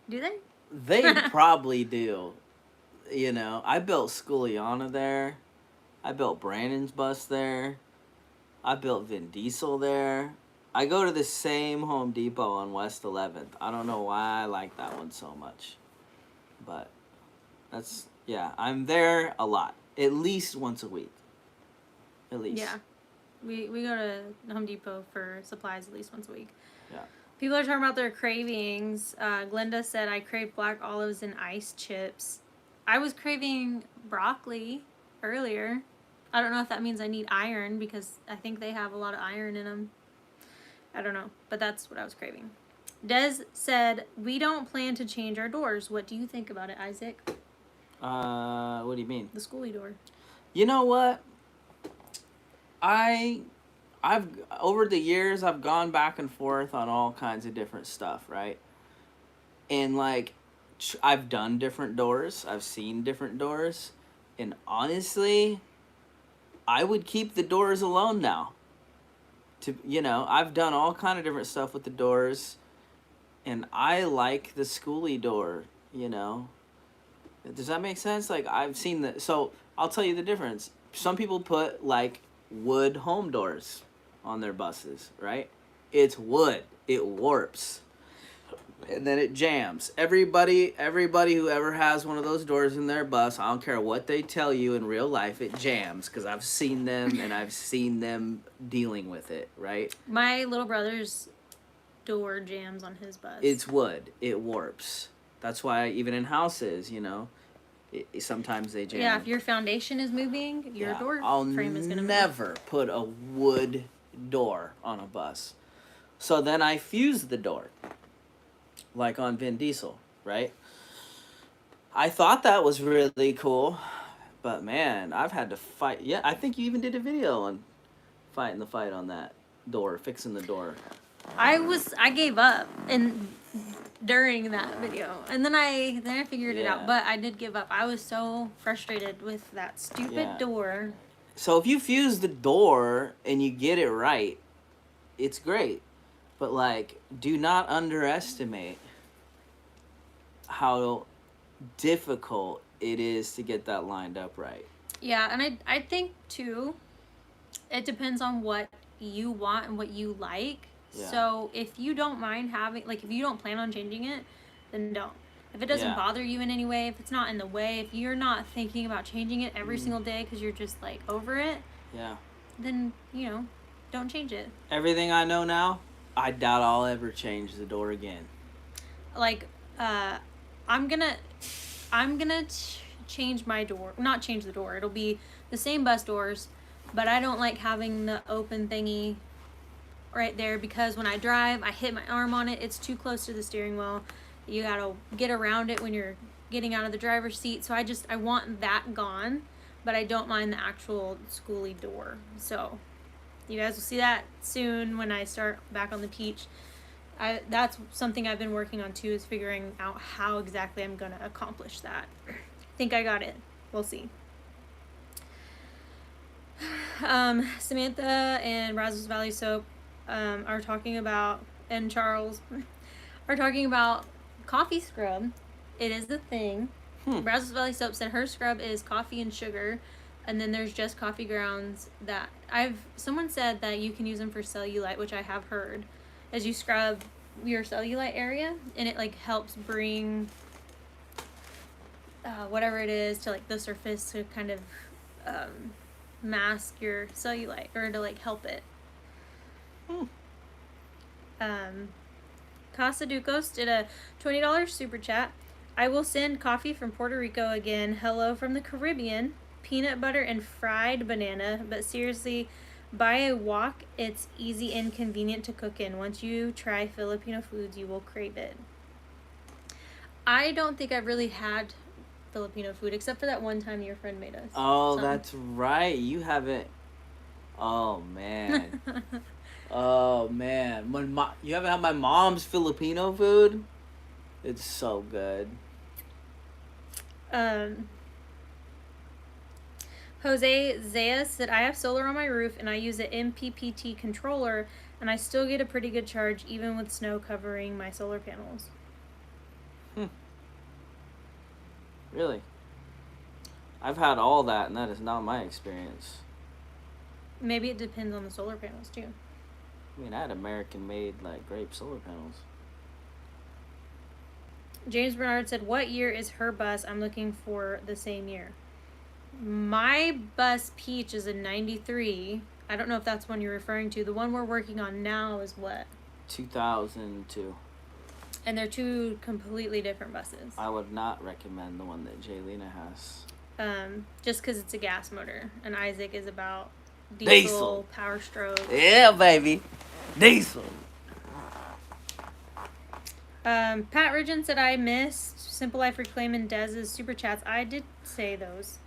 Do they? They probably do. You know, I built Sculiana there. I built Brandon's bus there. I built Vin Diesel there. I go to the same Home Depot on West 11th. I don't know why I like that one so much. But that's, yeah, I'm there a lot. At least once a week. At least. Yeah. We go to Home Depot for supplies at least once a week. Yeah. People are talking about their cravings. Glenda said, I crave black olives and ice chips. I was craving broccoli earlier. I don't know if that means I need iron because I think they have a lot of iron in them. I don't know, but that's what I was craving. Des said, we don't plan to change our doors. What do you think about it, Isaac? What do you mean? The schoolie door. You know what? I've over the years I've gone back and forth on all kinds of different stuff, right? And like I've done different doors, I've seen different doors, and honestly, I would keep the doors alone now. I've done all kind of different stuff with the doors, and I like the schoolie door, you know. Does that make sense? Like I've seen that. So I'll tell you the difference. Some people put like wood home doors on their buses, right? It's wood. It warps. And then it jams. Everybody who ever has one of those doors in their bus, I don't care what they tell you in real life, it jams because I've seen them and I've seen them dealing with it, right? My little brother's door jams on his bus. It's wood. It warps. That's why even in houses, sometimes they jam. Yeah, if your foundation is moving, your door frame is going to move. I'll never put a wood door on a bus. So then I fused the door. Like on Vin Diesel, right? I thought that was really cool. But man, I've had to fight. Yeah, I think you even did a video on fighting the fight on that door, fixing the door. I gave up during that video. And then I figured it out, but I did give up. I was so frustrated with that stupid door. So if you fuse the door and you get it right, it's great. But like, do not underestimate how difficult it is to get that lined up right. Yeah, and I think too, it depends on what you want and what you like. Yeah. So if you don't mind having, like, if you don't plan on changing it, then don't. If it doesn't Yeah. bother you in any way, if it's not in the way, if you're not thinking about changing it every single day because you're just like over it, Yeah. then, you know, don't change it. Everything I know now, I doubt I'll ever change the door again. Like, I'm gonna change my door. Not change the door. It'll be the same bus doors, but I don't like having the open thingy right there because when I drive, I hit my arm on it. It's too close to the steering wheel. You gotta get around it when you're getting out of the driver's seat. So I want that gone, but I don't mind the actual schoolie door. So you guys will see that soon when I start back on the Peach. That's something I've been working on too, is figuring out how exactly I'm gonna accomplish that. I think I got it. We'll see. Samantha and Brazos Valley Soap are talking about, and Charles are talking about coffee scrub. It is the thing. Brazos Valley Soap said her scrub is coffee and sugar, and then there's just coffee grounds that someone said that you can use them for cellulite, which I have heard, as you scrub your cellulite area, and it like helps bring whatever it is to like the surface to kind of mask your cellulite, or to like help it. Casa Ducos did a $20 super chat. I will send coffee from Puerto Rico again. Hello from the Caribbean. Peanut butter and fried banana, but seriously, buy a wok. It's easy and convenient to cook in. Once you try Filipino foods, you will crave it. I don't think I've really had Filipino food except for that one time your friend made us. Oh, that's right. You haven't. Oh man. Oh man. You haven't had my mom's Filipino food? It's so good. Jose Zayas said, I have solar on my roof and I use an MPPT controller and I still get a pretty good charge even with snow covering my solar panels. Really? I've had all that and that is not my experience. Maybe it depends on the solar panels too. I mean, I had American made like grape solar panels. James Bernard said, what year is her bus? I'm looking for the same year. My bus Peach is a 93. I don't know if that's one you're referring to. The one we're working on now is what? 2002. And they're two completely different buses. I would not recommend the one that Jaylena has. Just because it's a gas motor. And Isaac is about diesel. Power stroke. Yeah, baby. Diesel. Pat Ridgen said, I missed Simple Life Reclaim and Dez's super chats. I did say those.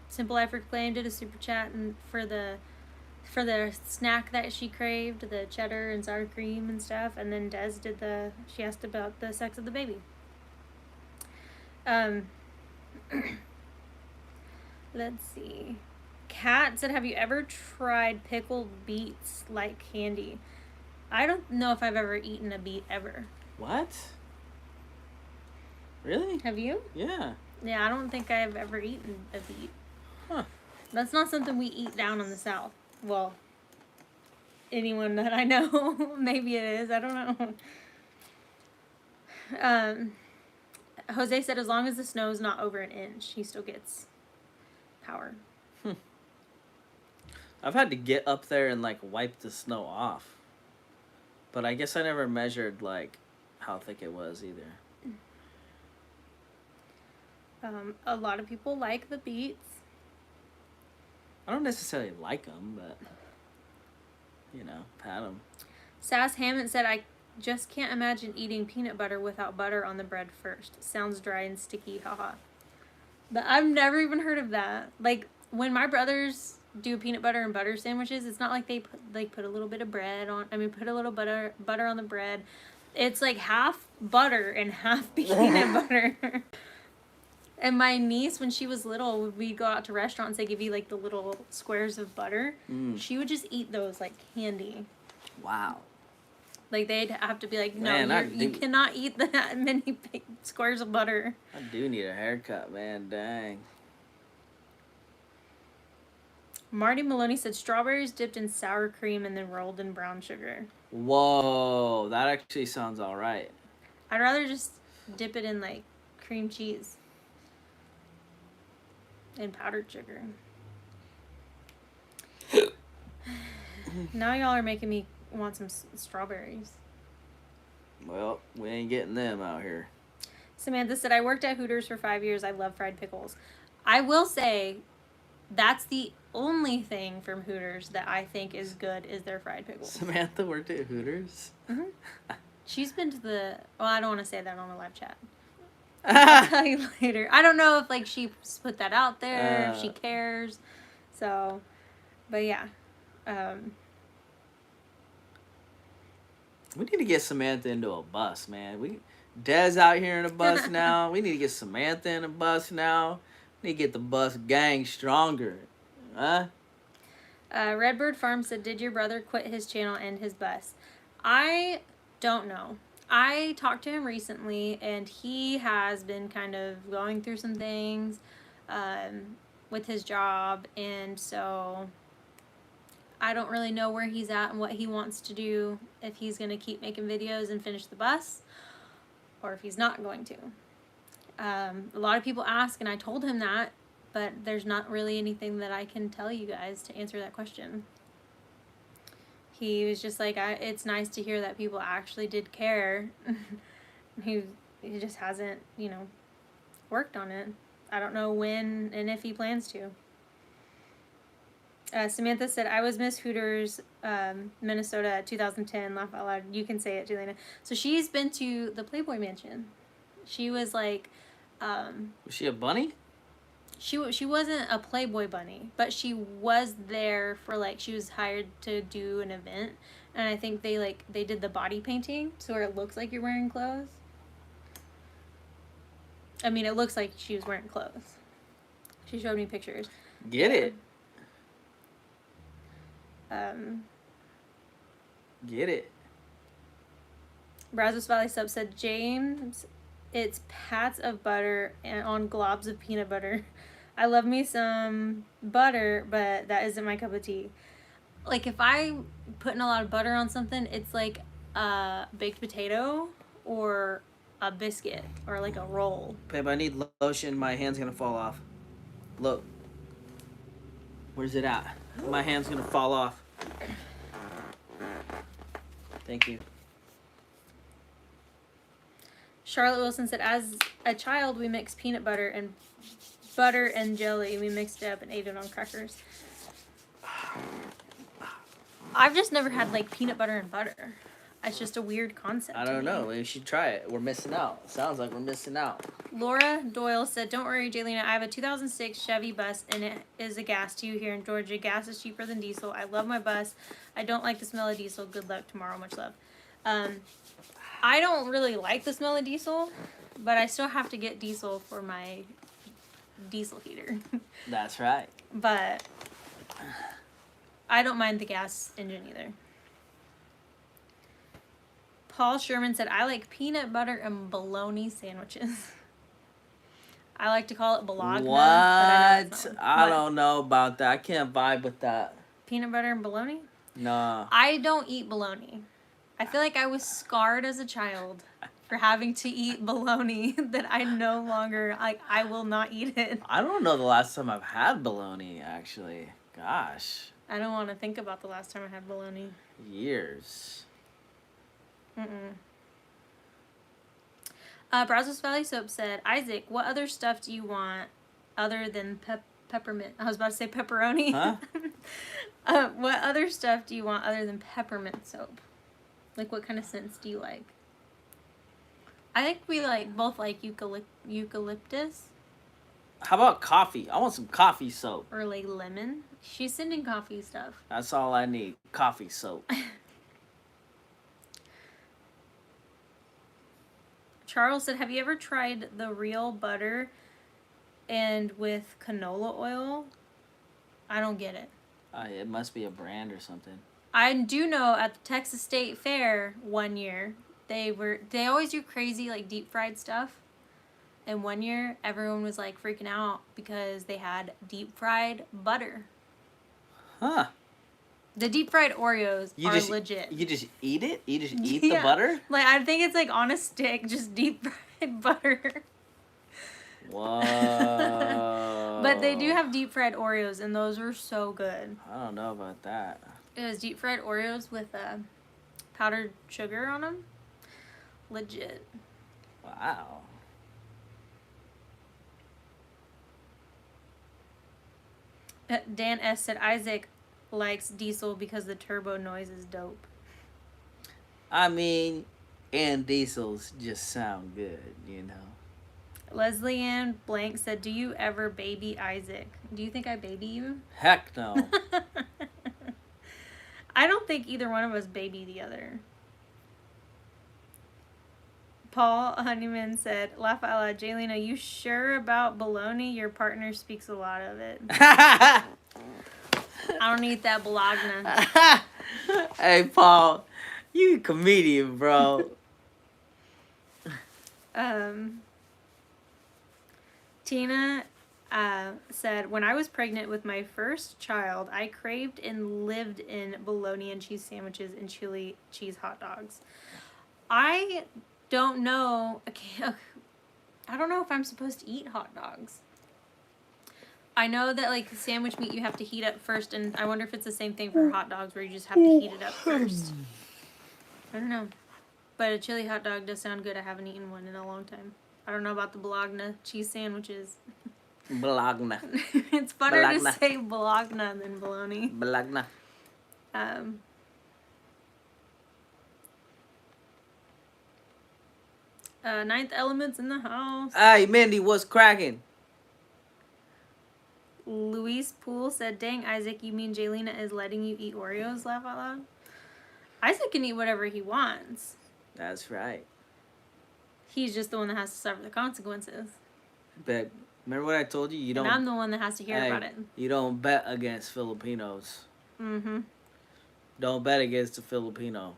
Simple Life Reclaim did a super chat and for the snack that she craved, the cheddar and sour cream and stuff, and then Des did she asked about the sex of the baby. Let's see. Kat said, have you ever tried pickled beets like candy? I don't know if I've ever eaten a beet ever. What? Really? Have you? Yeah. Yeah, I don't think I've ever eaten a beet. Huh. That's not something we eat down in the South. Well, anyone that I know, maybe it is. I don't know. Jose said, as long as the snow is not over an inch, he still gets power. I've had to get up there and like wipe the snow off. But I guess I never measured like how thick it was either. A lot of people like the beets. I don't necessarily like them, but you know, pat them. Sass Hammond said, I just can't imagine eating peanut butter without butter on the bread first. Sounds dry and sticky, haha. But I've never even heard of that. Like, when my brothers do peanut butter and butter sandwiches, it's not like they put a little bit of bread on, put a little butter on the bread. It's like half butter and half peanut butter. And my niece, when she was little, we'd go out to restaurants, they give you like the little squares of butter. She would just eat those like candy. Wow. Like, they'd have to be like, no, Man, you cannot eat that many big squares of butter. I do need a haircut, man. Dang. Marty Maloney said strawberries dipped in sour cream and then rolled in brown sugar. Whoa, that actually sounds all right. I'd rather just dip it in, like, cream cheese and powdered sugar. Now y'all are making me want some strawberries. Well, we ain't getting them out here. Samantha said, I worked at Hooters for 5 years. I love fried pickles. I will say that's the only thing from Hooters that I think is good is their fried pickles. Samantha worked at Hooters? Mm-hmm. She's been to the... Well, I don't want to say that on the live chat. I'll tell you later. I don't know if, like, she put that out there, if she cares. So, but yeah. We need to get Samantha into a bus, man. Dez out here in a bus now. We need to get Samantha in a bus now. We need to get the bus gang stronger. Huh? Redbird Farm said, did your brother quit his channel and his bus? I don't know. I talked to him recently, and he has been kind of going through some things with his job, and so I don't really know where he's at and what he wants to do, if he's going to keep making videos and finish the bus, or if he's not going to. A lot of people ask, and I told him that, but there's not really anything that I can tell you guys to answer that question. He was just like, it's nice to hear that people actually did care. he just hasn't, worked on it. I don't know when and if he plans to. Samantha said, I was Miss Hooters, Minnesota, 2010. Laugh out loud. You can say it, Jelena. So she's been to the Playboy Mansion. She was like... was she a bunny? She wasn't a Playboy bunny, but she was there for, like, she was hired to do an event. And I think they did the body painting, so where it looks like you're wearing clothes. I mean, it looks like she was wearing clothes. She showed me pictures. Get it. Get it. Brazos Valley Sub said, James, it's pats of butter and on globs of peanut butter. I love me some butter, but that isn't my cup of tea. Like, if I'm putting a lot of butter on something, it's like a baked potato or a biscuit or like a roll. Babe, I need lotion. My hand's gonna fall off. Look. Where's it at? My hand's gonna fall off. Thank you. Charlotte Wilson said, as a child, we mixed peanut butter and jelly. We mixed it up and ate it on crackers. I've just never had, like, peanut butter and butter. It's just a weird concept. I don't know. We should try it. We're missing out. Sounds like we're missing out. Laura Doyle said, don't worry, Jaylena. I have a 2006 Chevy bus, and it is a gas too here in Georgia. Gas is cheaper than diesel. I love my bus. I don't like the smell of diesel. Good luck tomorrow. Much love. I don't really like the smell of diesel, but I still have to get diesel for my diesel heater. That's right. But I don't mind the gas engine either. Paul Sherman said, I like peanut butter and bologna sandwiches. I like to call it bologna. What? I don't know about that. I can't vibe with that. Peanut butter and bologna? No. I don't eat bologna. I feel like I was scarred as a child for having to eat bologna that I no longer, like, I will not eat it. I don't know the last time I've had bologna, actually. Gosh. I don't want to think about the last time I had bologna. Years. Brazos Valley Soap said, Isaac, what other stuff do you want other than peppermint? I was about to say pepperoni. Huh? What other stuff do you want other than peppermint soap? Like, what kind of scents do you like? I think we both like eucalyptus. How about coffee? I want some coffee soap. Or like lemon. She's sending coffee stuff. That's all I need. Coffee soap. Charles said, have you ever tried the real butter and with canola oil? I don't get it. It must be a brand or something. I do know at the Texas State Fair one year, they always do crazy like deep fried stuff. And one year, everyone was like freaking out because they had deep fried butter. Huh. The deep fried Oreos are legit. You just eat it? You just eat the butter? Like, I think it's like on a stick, just deep fried butter. Whoa. But they do have deep fried Oreos, and those are so good. I don't know about that. It was deep fried Oreos with powdered sugar on them. Legit. Wow. Dan S. said Isaac likes diesel because the turbo noise is dope. I mean, and diesels just sound good, you know. Leslie Ann Blank said, do you ever baby Isaac? Do you think I baby you? Heck no. I don't think either one of us baby the other. Paul Honeyman said, laugh out loud, Jaylene, are you sure about bologna? Your partner speaks a lot of it. I don't eat that bologna. Hey, Paul, you a comedian, bro. Tina said, when I was pregnant with my first child, I craved and lived in bologna and cheese sandwiches and chili cheese hot dogs. I don't know. I don't know if I'm supposed to eat hot dogs. I know that like sandwich meat you have to heat up first, and I wonder if it's the same thing for hot dogs where you just have to heat it up first. I don't know. But a chili hot dog does sound good. I haven't eaten one in a long time. I don't know about the bologna cheese sandwiches. Bologna. It's better to say bologna than bologna. Bologna. Ninth Element's in the house. Hey, Mindy, what's cracking? Luis Poole said, dang, Isaac, you mean Jaylena is letting you eat Oreos? Laugh out loud. Isaac can eat whatever he wants. That's right. He's just the one that has to suffer the consequences. But remember what I told you? You don't. And I'm the one that has to hear about it. You don't bet against Filipinos. Mm-hmm. Don't bet against a Filipino.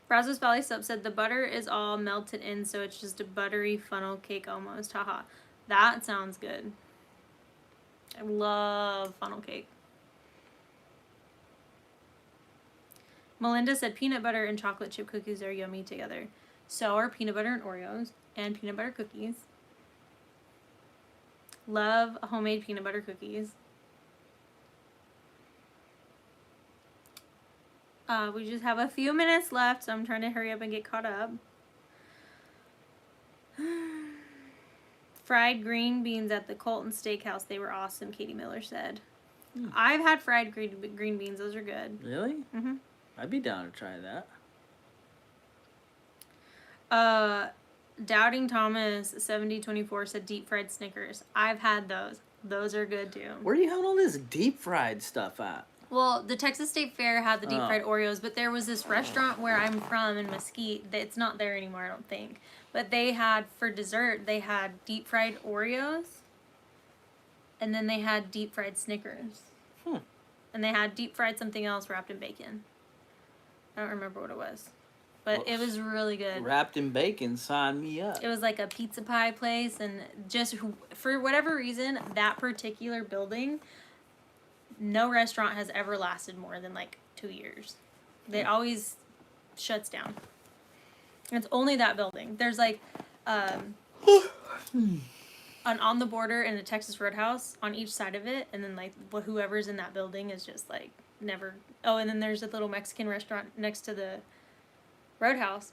Brazos Valley Sub said the butter is all melted in, so it's just a buttery funnel cake almost. Haha. That sounds good. I love funnel cake. Melinda said peanut butter and chocolate chip cookies are yummy together. So are peanut butter and Oreos and peanut butter cookies. Love homemade peanut butter cookies. We just have a few minutes left, so I'm trying to hurry up and get caught up. Fried green beans at the Colton Steakhouse. They were awesome, Katie Miller said. I've had fried green beans. Those are good. Really? Mm-hmm. I'd be down to try that. Doubting Thomas 7024 said deep fried Snickers. I've had those. Those are good too. Where are you having all this deep fried stuff at? Well, the Texas State Fair had the deep fried Oreos, but there was this restaurant where I'm from in Mesquite. It's not there anymore, I don't think. But they had, for dessert, they had deep fried Oreos. And then they had deep fried Snickers. And they had deep fried something else wrapped in bacon. I don't remember what it was. But it was really good. Wrapped in bacon, sign me up. It was like a pizza pie place. And just for whatever reason, that particular building, no restaurant has ever lasted more than like 2 years. It always shuts down. And it's only that building. There's like an On the Border and a Texas Roadhouse on each side of it, and then like whoever's in that building is just like never. Oh, and then there's a little Mexican restaurant next to the Roadhouse,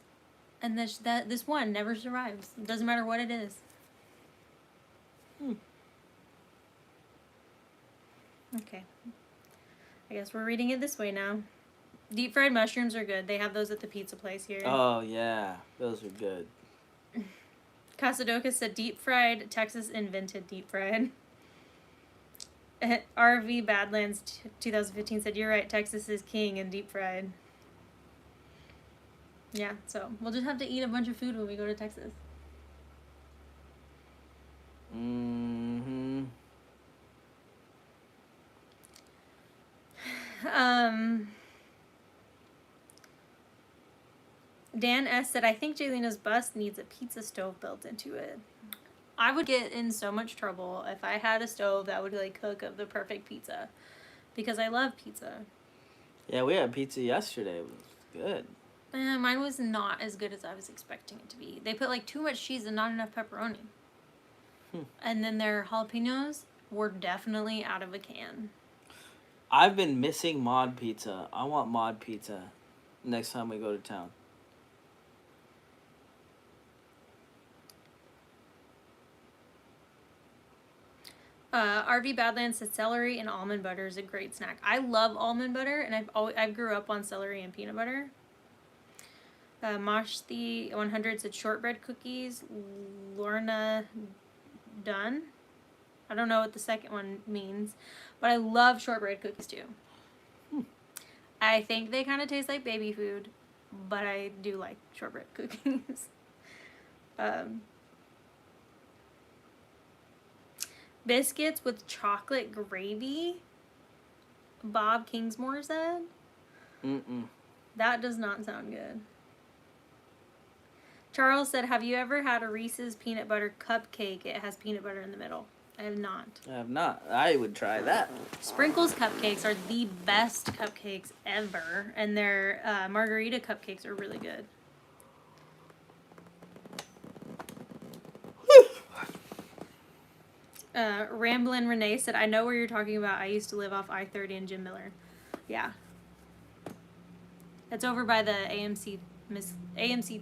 and this one never survives. It doesn't matter what it is. Okay. I guess we're reading it this way now. Deep fried mushrooms are good. They have those at the pizza place here. Oh, yeah. Those are good. Casadoka said deep fried. Texas invented deep fried. RV Badlands 2015 said, you're right, Texas is king in deep fried. Yeah, so we'll just have to eat a bunch of food when we go to Texas. Mm-hmm. Dan S. said, I think Jaylena's bust needs a pizza stove built into it. I would get in so much trouble if I had a stove that would like cook up the perfect pizza. Because I love pizza. Yeah, we had pizza yesterday. It was good. Mine was not as good as I was expecting it to be. They put like too much cheese and not enough pepperoni. And then their jalapenos were definitely out of a can. I've been missing mod pizza. I want mod pizza next time we go to town. RV Badlands said celery and almond butter is a great snack. I love almond butter, and I grew up on celery and peanut butter. Mosh the 100 said shortbread cookies. Lorna Dunn. I don't know what the second one means, but I love shortbread cookies too. I think they kind of taste like baby food, but I do like shortbread cookies. Biscuits with chocolate gravy. Bob Kingsmore said. That does not sound good. Charles said, have you ever had a Reese's peanut butter cupcake? It has peanut butter in the middle. I have not. I have not. I would try that. Sprinkles cupcakes are the best cupcakes ever, and their margarita cupcakes are really good. Ramblin' Renee said, I know where you're talking about. I used to live off I-30 in Jim Miller. Yeah. It's over by the AMC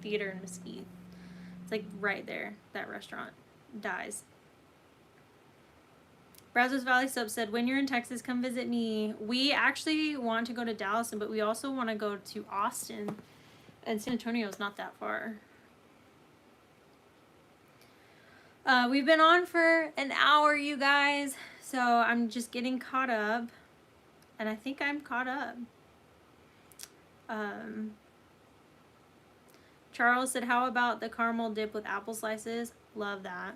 Theater in Mesquite. It's like right there. That restaurant dies. Brazos Valley Soap said, when you're in Texas, come visit me. We actually want to go to Dallas, but we also want to go to Austin. And San Antonio is not that far. We've been on for an hour, you guys. So I'm just getting caught up. And I think I'm caught up. Charles said, how about the caramel dip with apple slices? Love that.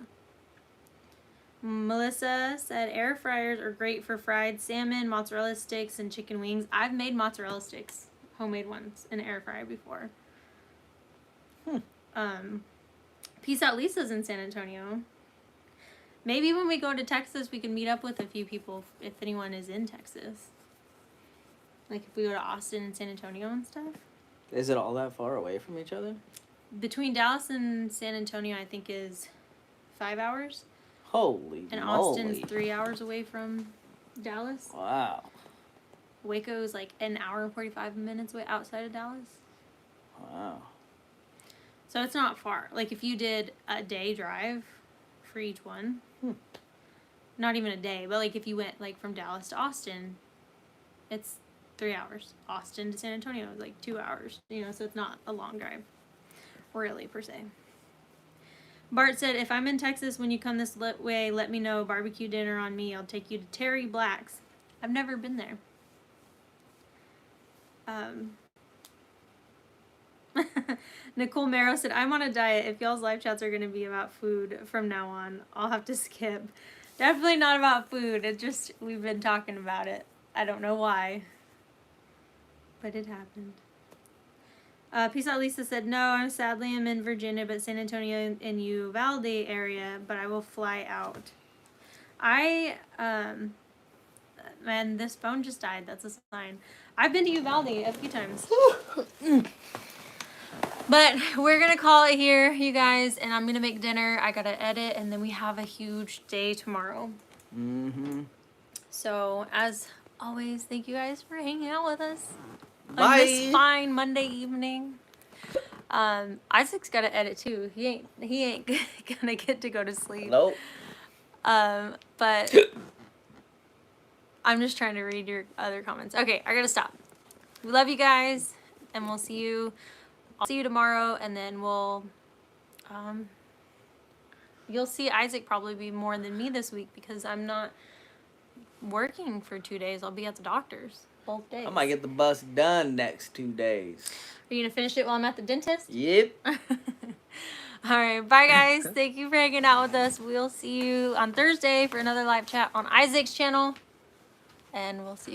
Melissa said, air fryers are great for fried salmon, mozzarella sticks, and chicken wings. I've made mozzarella sticks, homemade ones, in an air fryer before. Peace Out Lisa's in San Antonio. Maybe when we go to Texas, we can meet up with a few people if anyone is in Texas. Like if we go to Austin and San Antonio and stuff. Is it all that far away from each other? Between Dallas and San Antonio, I think is 5 hours. Holy And moly. Austin's 3 hours away from Dallas. Wow. Waco is like an hour and 45 minutes away outside of Dallas. Wow. So it's not far. Like if you did a day drive for each one, not even a day, but like if you went like from Dallas to Austin, it's 3 hours. Austin to San Antonio is like 2 hours, you know, so it's not a long drive, really, per se. Bart said, if I'm in Texas when you come this way, let me know. Barbecue dinner on me. I'll take you to Terry Black's. I've never been there. Nicole Marrow said, I'm on a diet. If y'all's live chats are going to be about food from now on, I'll have to skip. Definitely not about food. It just, we've been talking about it. I don't know why. But it happened. Peace Out Lisa said, no, I'm sadly I'm in Virginia, but San Antonio and Uvalde area, but I will fly out. Man, this phone just died. That's a sign. I've been to Uvalde a few times. But we're going to call it here, you guys, and I'm going to make dinner. I got to edit, and then we have a huge day tomorrow. So, as always, thank you guys for hanging out with us. Bye. On this fine Monday evening. Isaac's got to edit too. He ain't gonna get to go to sleep. Nope. But I'm just trying to read your other comments. Okay, I gotta stop. We love you guys, and we'll see you. I'll see you tomorrow, and then we'll you'll see Isaac probably be more than me this week because I'm not working for 2 days. I'll be at the doctor's both days. I might get the bus done next 2 days. Are you gonna finish it while I'm at the dentist? Yep. Alright, bye guys. Thank you for hanging out with us. We'll see you on Thursday for another live chat on Isaac's channel. And we'll see you.